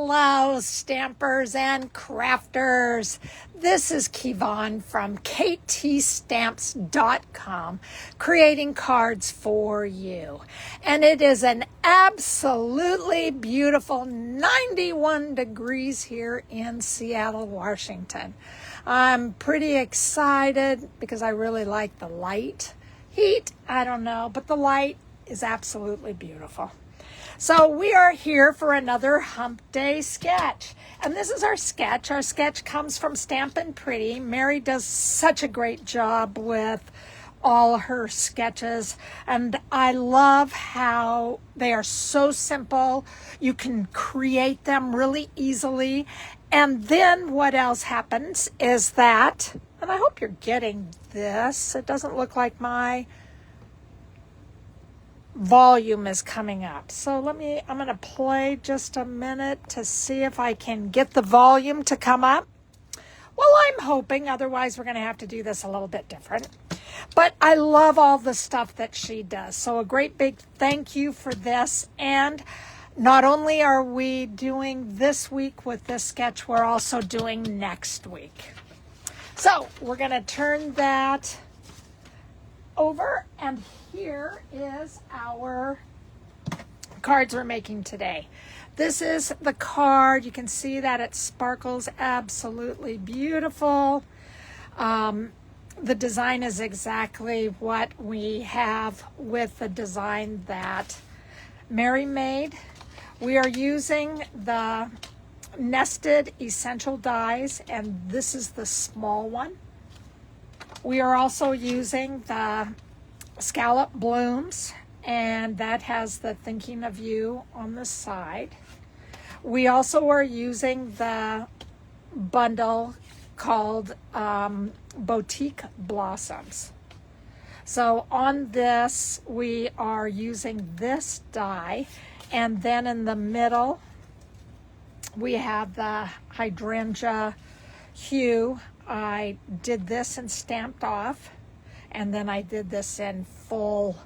Hello, stampers and crafters. This is Kevon from ktstamps.com, creating cards for you. And it is an absolutely beautiful 91 degrees here in Seattle, Washington. I'm pretty excited because I really like the light. Heat, I don't know, but the light is absolutely beautiful. So we are here for another Hump Day sketch. And this is our sketch. Our sketch comes from Stampin' Pretty. Mary does such a great job with all her sketches. And I love how they are so simple. You can create them really easily. And then what else happens is that, and I hope you're getting this. It doesn't look like my volume is coming up. So I'm going to play just a minute to see if I can get the volume to come up. Well, I'm hoping, otherwise we're going to have to do this a little bit different. But I love all the stuff that she does. So a great big thank you for this. And not only are we doing this week with this sketch, we're also doing next week. So we're going to turn that over, and here is our cards we're making today. This is the card. You can see that it sparkles absolutely beautiful. The design is exactly what we have with the design that Mary made. We are using the nested essential dies, and this is the small one. We are also using the Scalloped blooms, and that has the Thinking of You on the side. We also are using the bundle called Boutique Blossoms. So on this, we are using this die, and then in the middle, we have the Hydrangea Hue. I did this and stamped off, and then I did this in full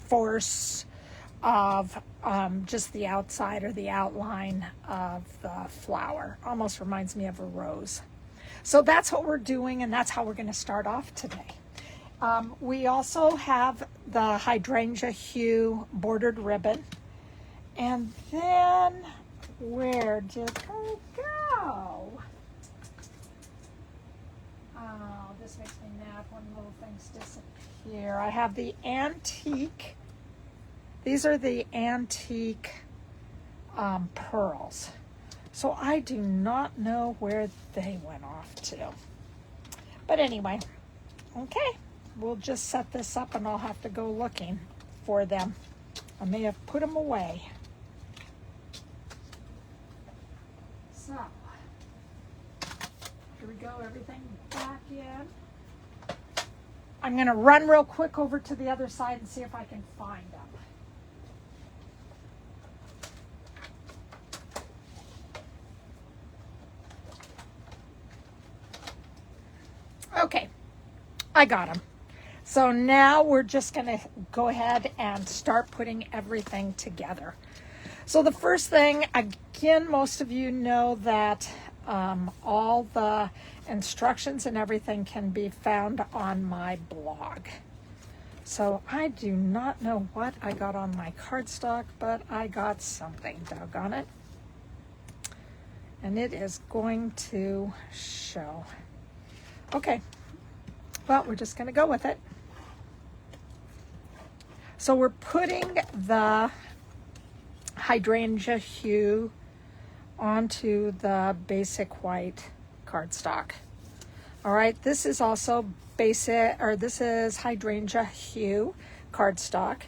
force of just the outside or the outline of the flower. Almost reminds me of a rose. So that's what we're doing, and that's how we're going to start off today. We also have the Hydrangea Hue bordered ribbon. And then, where did I go? Oh, this makes me mad when little things disappear. I have the antique. These are the antique pearls. So I do not know where they went off to. But anyway, okay. We'll just set this up and I'll have to go looking for them. I may have put them away. So, here we go, everything back in. I'm going to run real quick over to the other side and see if I can find them. Okay, I got them. So now we're just going to go ahead and start putting everything together. So the first thing, again, most of you know that all the instructions and everything can be found on my blog. So I do not know what I got on my cardstock, but I got something, doggone it. And it is going to show. Okay, well, we're just going to go with it. So we're putting the Hydrangea Hue onto the basic white cardstock. All right, this is also this is Hydrangea Hue cardstock.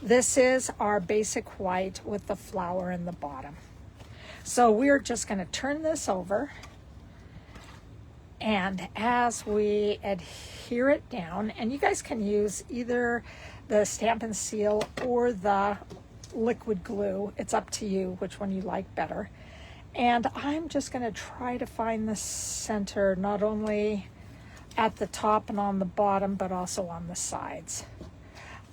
This is our basic white with the flower in the bottom. So we're just going to turn this over, and as we adhere it down, and you guys can use either the Stampin' Seal or the liquid glue. It's up to you which one you like better. And I'm just going to try to find the center, not only at the top and on the bottom, but also on the sides.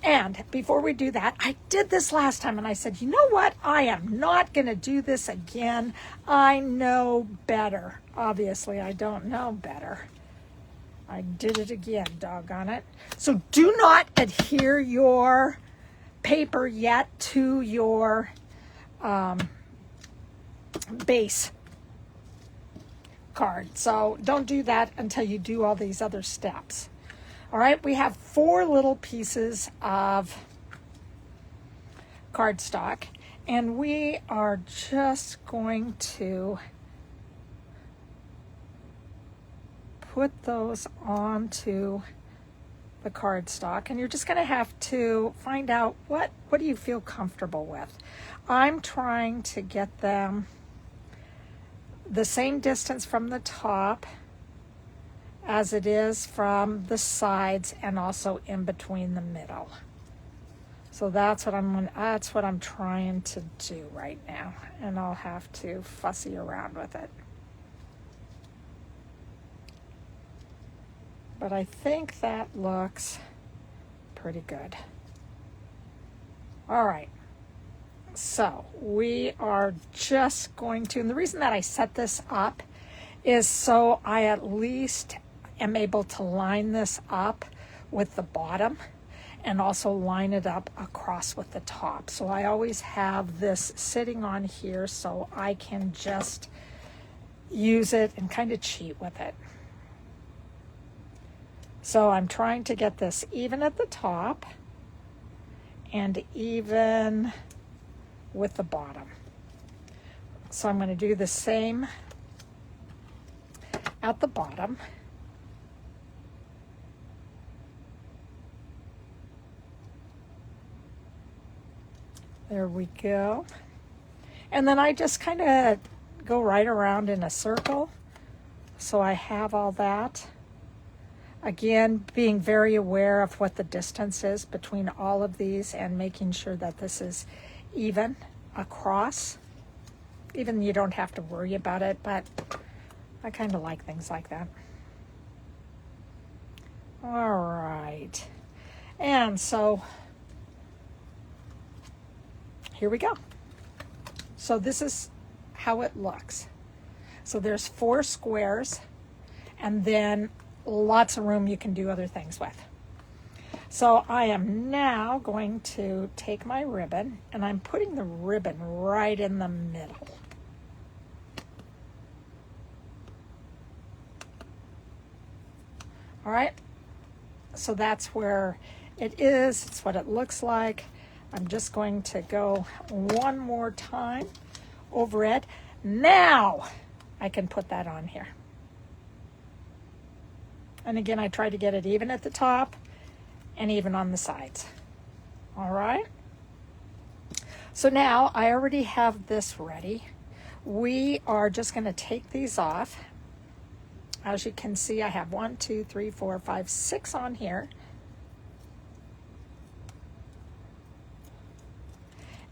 And before we do that, I did this last time and I said, you know what? I am not going to do this again. I know better. Obviously, I don't know better. I did it again, doggone it. So do not adhere your paper yet to your base card. So don't do that until you do all these other steps. All right, we have 4 little pieces of cardstock, and we are just going to put those onto the cardstock, and you're just going to have to find out what do you feel comfortable with. I'm trying to get them the same distance from the top as it is from the sides, and also in between the middle. So that's what I'm trying to do right now, and I'll have to fussy around with it. But I think that looks pretty good. All right. So we are just going to, and the reason that I set this up is so I at least am able to line this up with the bottom and also line it up across with the top. So I always have this sitting on here so I can just use it and kind of cheat with it. So I'm trying to get this even at the top and even with the bottom. So I'm going to do the same at the bottom. There we go. And then I just kind of go right around in a circle. So I have all that. Again, being very aware of what the distance is between all of these and making sure that this is even across. Even you don't have to worry about it, but I kind of like things like that. All right. And so here we go. So this is how it looks. So there's 4 squares, and then lots of room you can do other things with. So I am now going to take my ribbon, and I'm putting the ribbon right in the middle. All right, so that's where it is. It's what it looks like. I'm just going to go one more time over it. Now I can put that on here. And again, I try to get it even at the top and even on the sides. All right. So now I already have this ready. We are just going to take these off. As you can see, I have 1, 2, 3, 4, 5, 6 on here.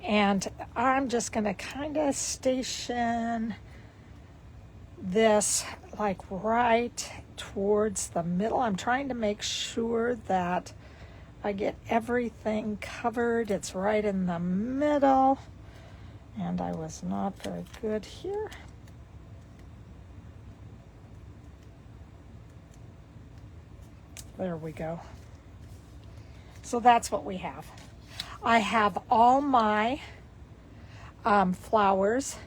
And I'm just going to kind of station this like right towards the middle. I'm trying to make sure that I get everything covered. It's right in the middle. And I was not very good here. There we go. So that's what we have. I have all my flowers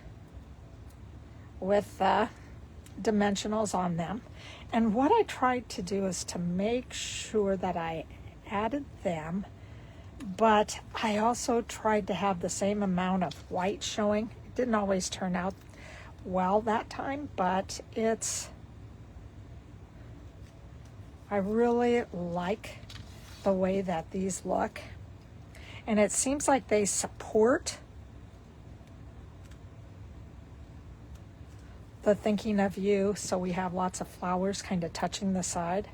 with dimensionals on them. And what I tried to do is to make sure that I added them, but I also tried to have the same amount of white showing. It didn't always turn out well that time, but I really like the way that these look. And it seems like they support the thinking of you. So we have lots of flowers kind of touching the side.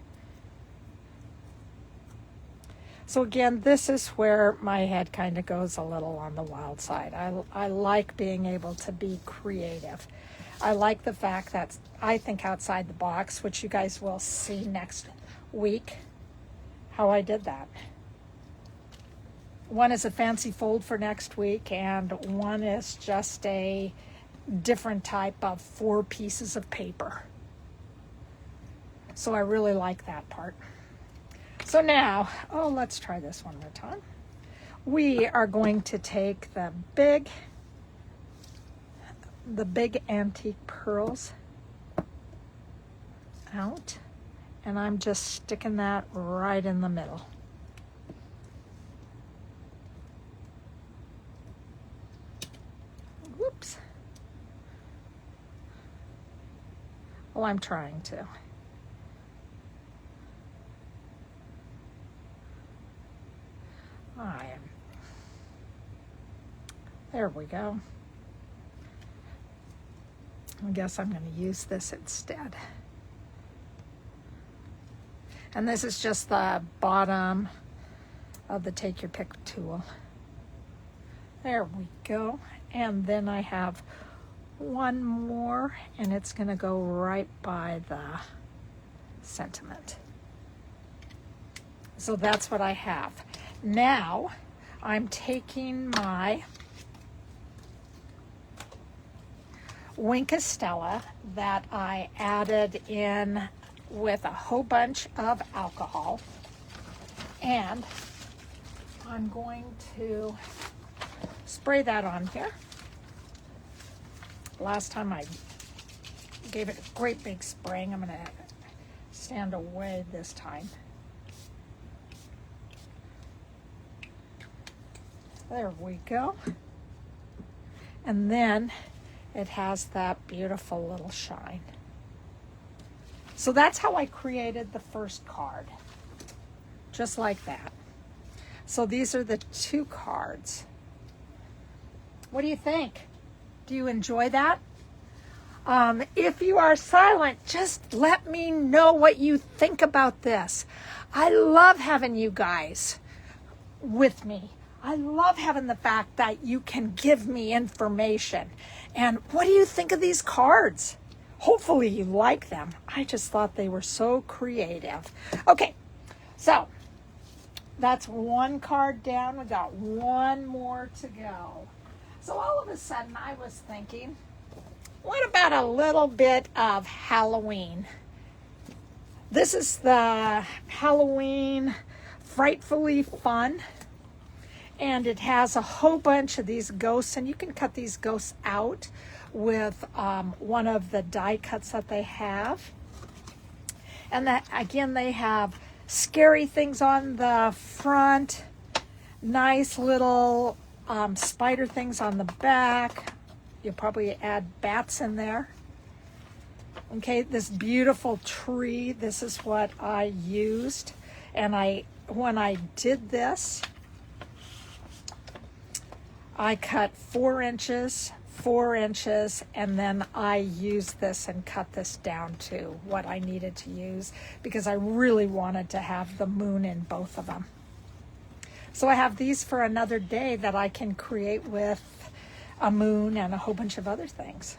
So again, this is where my head kind of goes a little on the wild side. I like being able to be creative. I like the fact that I think outside the box, which you guys will see next week, how I did that. One is a fancy fold for next week, and one is just a different type of 4 pieces of paper. So I really like that part. So now, let's try this one more time. We are going to take the big antique pearls out, and I'm just sticking that right in the middle. Whoops. Well, I'm trying to. There we go. I guess I'm going to use this instead. And this is just the bottom of the Take Your Pick tool. There we go. And then I have one more, and it's going to go right by the sentiment. So that's what I have. Now I'm taking my Wink of Stella that I added in with a whole bunch of alcohol, and I'm going to spray that on here. Last time I gave it a great big spraying. I'm going to stand away this time. There we go. And then it has that beautiful little shine. So that's how I created the first card. Just like that. So these are the 2 cards. What do you think? Do you enjoy that? If you are silent, just let me know what you think about this. I love having you guys with me. I love having the fact that you can give me information. And what do you think of these cards? Hopefully you like them. I just thought they were so creative. Okay, so that's 1 card down. We got 1 more to go. So all of a sudden I was thinking, what about a little bit of Halloween? This is the Halloween Frightfully Fun. And it has a whole bunch of these ghosts, and you can cut these ghosts out with one of the die cuts that they have. And that, again, they have scary things on the front, nice little spider things on the back. You'll probably add bats in there. Okay, this beautiful tree, this is what I used. And when I did this, I cut 4 inches, 4 inches, and then I used this and cut this down to what I needed to use because I really wanted to have the moon in both of them. So I have these for another day that I can create with a moon and a whole bunch of other things.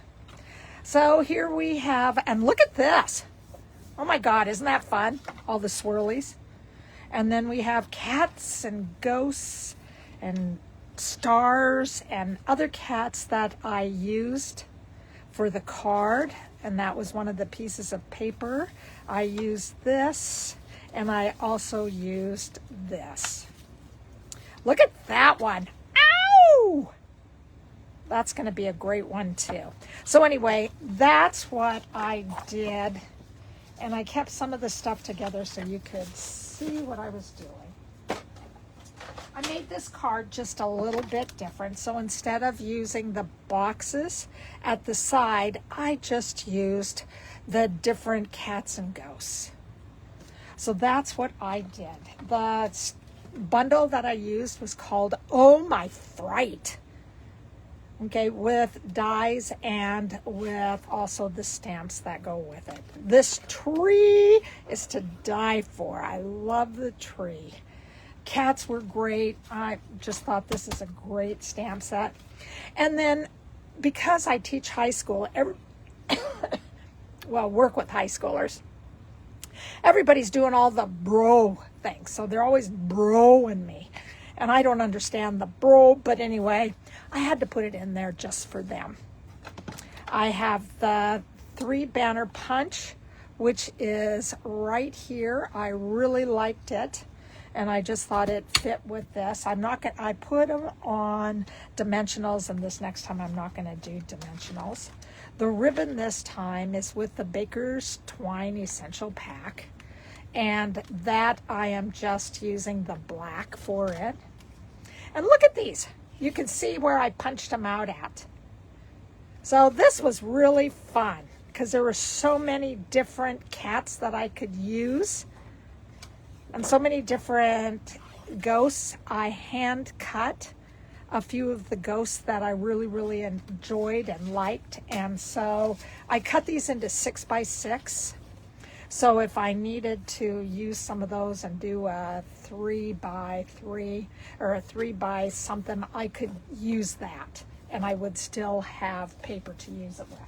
So here we have, and look at this. Oh my God, isn't that fun? All the swirlies. And then we have cats and ghosts and stars and other cats that I used for the card, and that was one of the pieces of paper. I used this, and I also used this. Look at that one. Ow! That's going to be a great one too. So anyway, that's what I did, and I kept some of the stuff together so you could see what I was doing. I made this card just a little bit different. So instead of using the boxes at the side, I just used the different cats and ghosts. So that's what I did. The bundle that I used was called Oh My Fright. Okay, with dies and with also the stamps that go with it. This tree is to die for. I love the tree. Cats were great. I just thought this is a great stamp set. And then because I teach high school, work with high schoolers, everybody's doing all the bro things. So they're always broing me. And I don't understand the bro, but anyway, I had to put it in there just for them. I have the 3 banner punch, which is right here. I really liked it, and I just thought it fit with this. I put them on dimensionals, and this next time I'm not gonna do dimensionals. The ribbon this time is with the Baker's Twine Essential Pack, and that I am just using the black for it. And look at these. You can see where I punched them out at. So this was really fun because there were so many different cats that I could use and so many different ghosts. I hand cut a few of the ghosts that I really, really enjoyed and liked. And so I cut these into 6x6. So if I needed to use some of those and do a 3x3 or a 3 x something, I could use that and I would still have paper to use it with.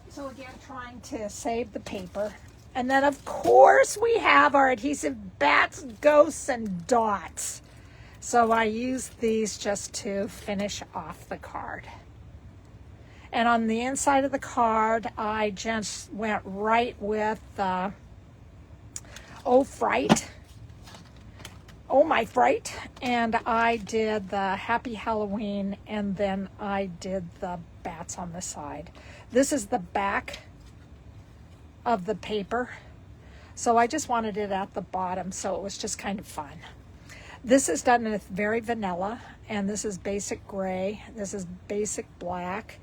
So again, trying to save the paper. And then of course we have our Adhesive-Backed ghosts and dots. So I used these just to finish off the card. And on the inside of the card, I just went right with Fright. Oh, my Fright. And I did the Happy Halloween, and then I did the bats on the side. This is the back of the paper. So I just wanted it at the bottom, so it was just kind of fun. This is done in very vanilla, and this is basic gray. This is basic black.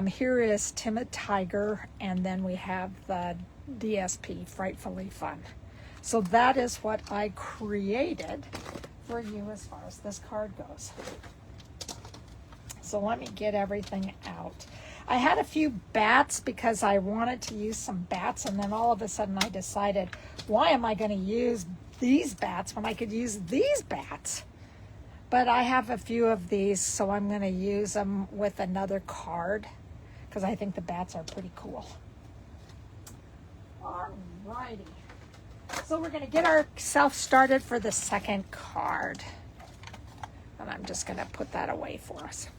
Here is Timid Tiger, and then we have the DSP, Frightfully Fun. So that is what I created for you as far as this card goes. So let me get everything out. I had a few bats because I wanted to use some bats, and then all of a sudden I decided, why am I going to use these bats when I could use these bats? But I have a few of these, so I'm going to use them with another card because I think the bats are pretty cool. Alrighty. So we're going to get ourselves started for the second card. And I'm just going to put that away for us.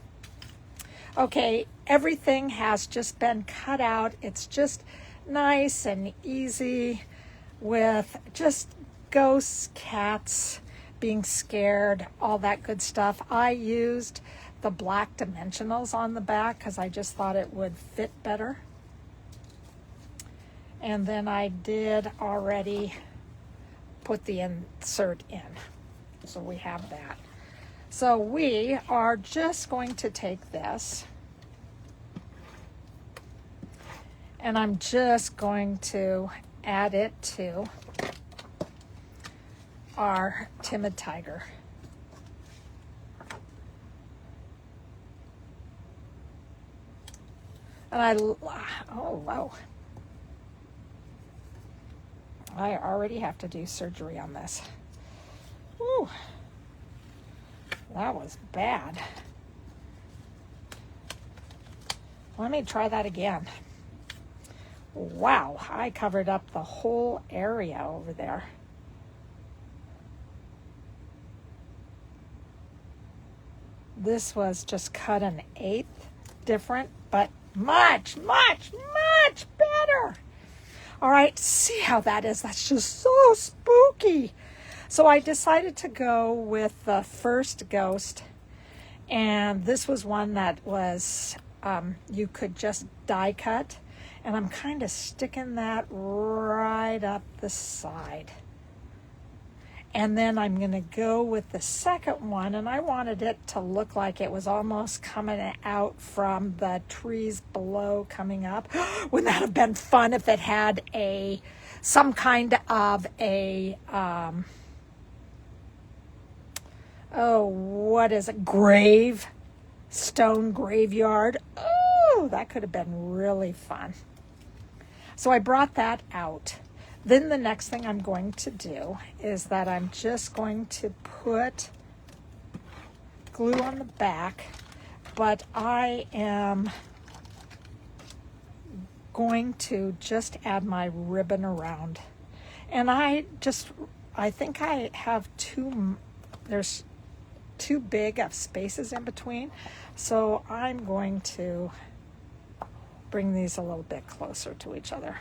Okay, everything has just been cut out. It's just nice and easy with just ghosts, cats, being scared, all that good stuff. I used the black dimensionals on the back because I just thought it would fit better. And then I did already put the insert in. So we have that. So we are just going to take this and I'm just going to add it to our Timid Tiger. And wow. I already have to do surgery on this. Whew. That was bad. Let me try that again. Wow, I covered up the whole area over there. This was just cut an eighth different, but much better. All right, see how that is. That's just so spooky. So I decided to go with the first ghost, and this was one that was, you could just die cut, and I'm kind of sticking that right up the side. And then I'm going to go with the second one, and I wanted it to look like it was almost coming out from the trees below coming up. Wouldn't that have been fun if it had some kind of a, what is it, stone graveyard. Oh, that could have been really fun. So I brought that out. Then the next thing I'm going to do is that I'm just going to put glue on the back, but I am going to just add my ribbon around. And I just I think I have there's too big of spaces in between. So I'm going to bring these a little bit closer to each other.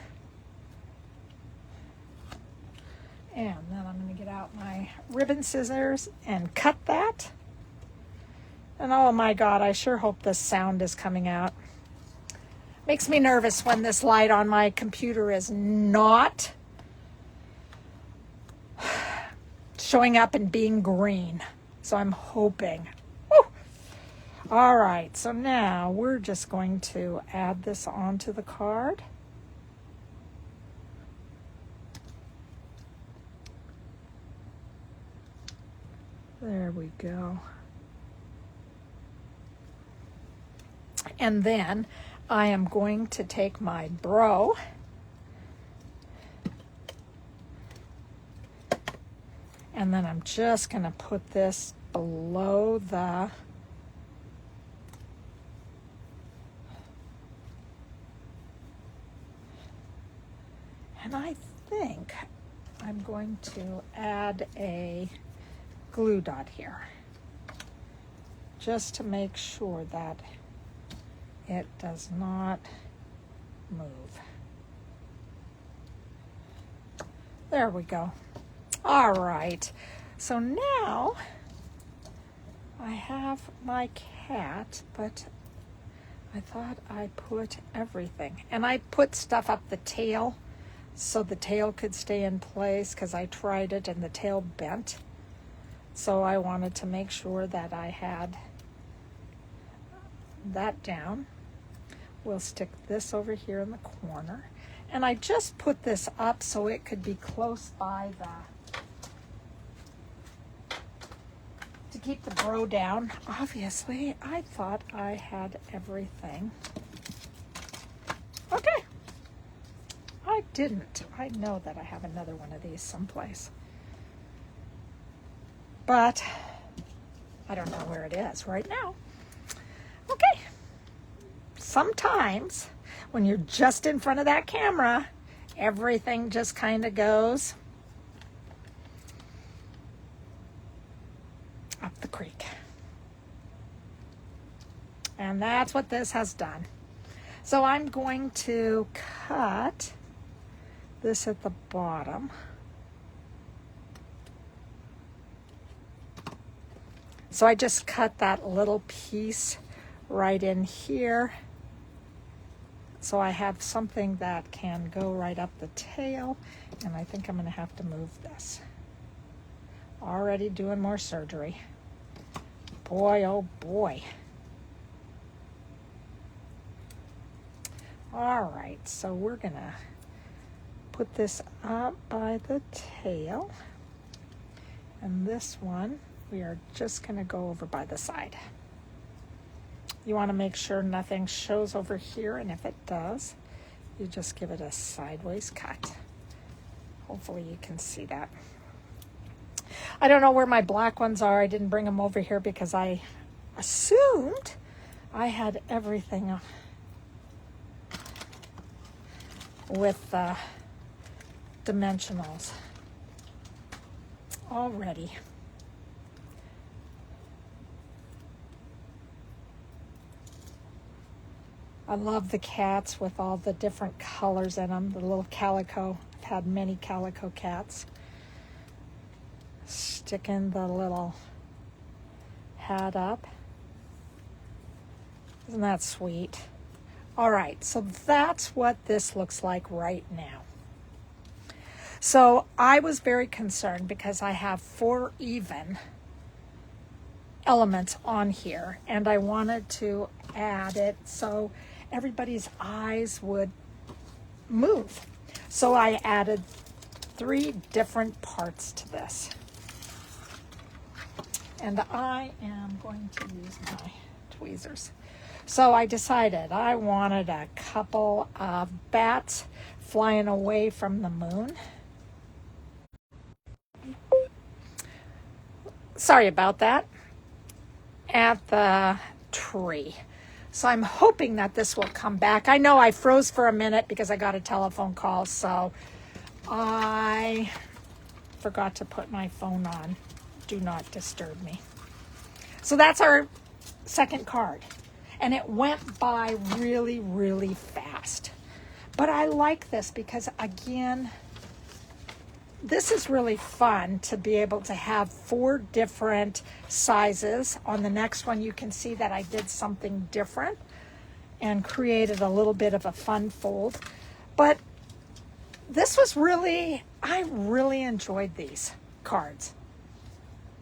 And then I'm going to get out my ribbon scissors and cut that. And oh my God, I sure hope this sound is coming out. Makes me nervous when this light on my computer is not showing up and being green. So I'm hoping. Woo! All right, so now we're just going to add this onto the card. There we go. And then I am going to take my bro and then I'm just going to put this below the and I think I'm going to add a glue dot here just to make sure that it does not move. There we go. All right, so now I have my cat, but I thought I put everything, and I put stuff up the tail so the tail could stay in place because I tried it and the tail bent. So I wanted to make sure that I had that down. We'll stick this over here in the corner. And I just put this up so it could be close by to keep the bro down. Obviously, I thought I had everything. Okay. I didn't. I know that I have another one of these someplace. But I don't know where it is right now. Okay. Sometimes when you're just in front of that camera, everything just kind of goes up the creek. And that's what this has done. So I'm going to cut this at the bottom. So I just cut that little piece right in here. So I have something that can go right up the tail, and I think I'm going to have to move this. Already doing more surgery. Boy, oh boy. All right, so we're going to put this up by the tail, and this one we are just going to go over by the side. You want to make sure nothing shows over here, and if it does, you just give it a sideways cut. Hopefully you can see that. I don't know where my black ones are. I didn't bring them over here because I assumed I had everything with the dimensionals already. I love the cats with all the different colors in them. The little calico. I've had many calico cats. Sticking the little hat up. Isn't that sweet? All right, so that's what this looks like right now. So I was very concerned because I have 4 even elements on here, and I wanted to add it so everybody's eyes would move. So I added 3 different parts to this. And I am going to use my tweezers. So I decided I wanted a couple of bats flying away from the moon. Sorry about that. At the tree. So I'm hoping that this will come back. I know I froze for a minute because I got a telephone call, so I forgot to put my phone on. Do not disturb me. So that's our second card. And it went by really, really fast. But I like this because, again, this is really fun to be able to have 4 different sizes. On the next one, you can see that I did something different and created a little bit of a fun fold. But this was really, I really enjoyed these cards.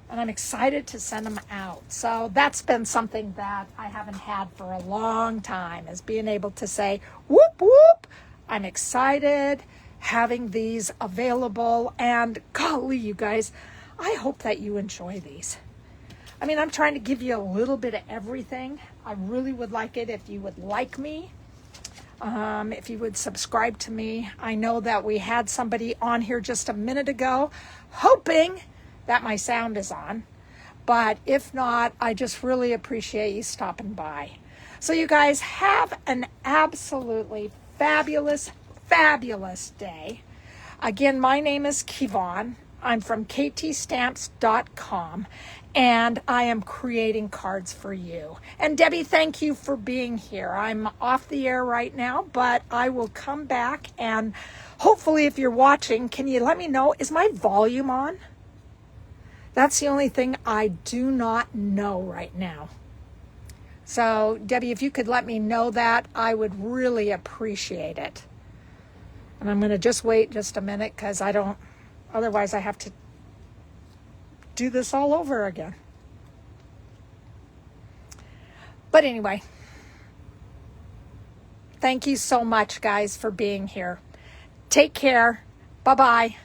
And I'm excited to send them out. So that's been something that I haven't had for a long time, is being able to say, whoop, whoop, I'm excited having these available. And golly, you guys, I hope that you enjoy these. I mean, I'm trying to give you a little bit of everything. I really would like it if you would like me, if you would subscribe to me. I know that we had somebody on here just a minute ago hoping that my sound is on, but if not, I just really appreciate you stopping by. So you guys have an absolutely fabulous, fabulous day. Again, my name is Kevon. I'm from ktstamps.com, and I am creating cards for you. And Debbie, thank you for being here. I'm off the air right now, but I will come back, and hopefully if you're watching, can you let me know, is my volume on? That's the only thing I do not know right now. So, Debbie, if you could let me know that, I would really appreciate it. And I'm going to just wait just a minute because otherwise I have to do this all over again. But anyway, thank you so much, guys, for being here. Take care. Bye-bye.